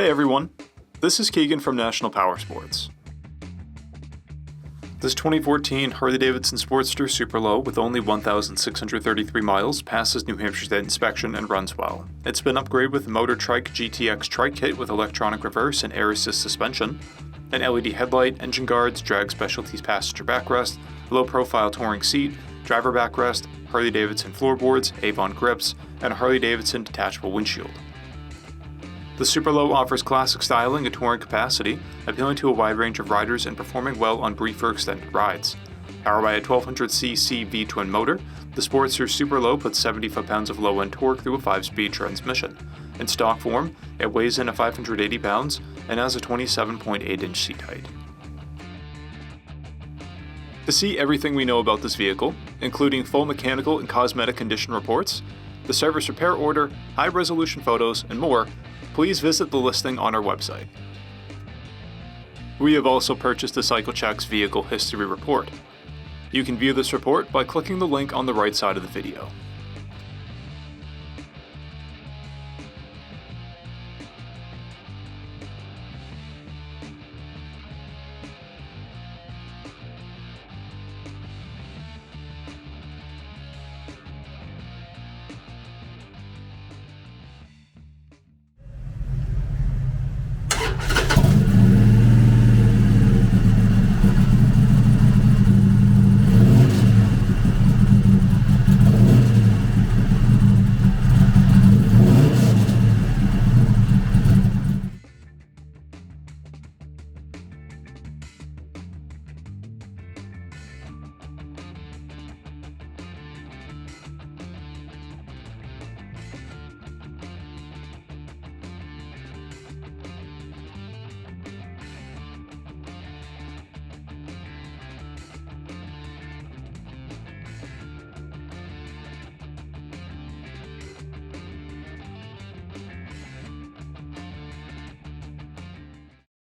Hey everyone, this is Keegan from National Powersports. This 2014 Harley-Davidson Sportster SUPERLOW with only 1,633 miles passes New Hampshire State inspection and runs well. It's been upgraded with a Motor Trike GTX Trike Kit with electronic reverse and air assist suspension, an LED headlight, engine guards, drag specialties passenger backrest, low-profile touring seat, driver backrest, Harley-Davidson floorboards, Avon grips, and a Harley-Davidson detachable windshield. The SUPERLOW offers classic styling and touring capacity, appealing to a wide range of riders and performing well on brief or extended rides. Powered by a 1200cc V-twin motor, the Sportster SUPERLOW puts 70 foot-pounds of low-end torque through a 5-speed transmission. In stock form, it weighs in at 580 pounds and has a 27.8-inch seat height. To see everything we know about this vehicle, including full mechanical and cosmetic condition reports, the service repair order, high-resolution photos, and more, please visit the listing on our website. We have also purchased the CycleCheck's Vehicle History Report. You can view this report by clicking the link on the right side of the video.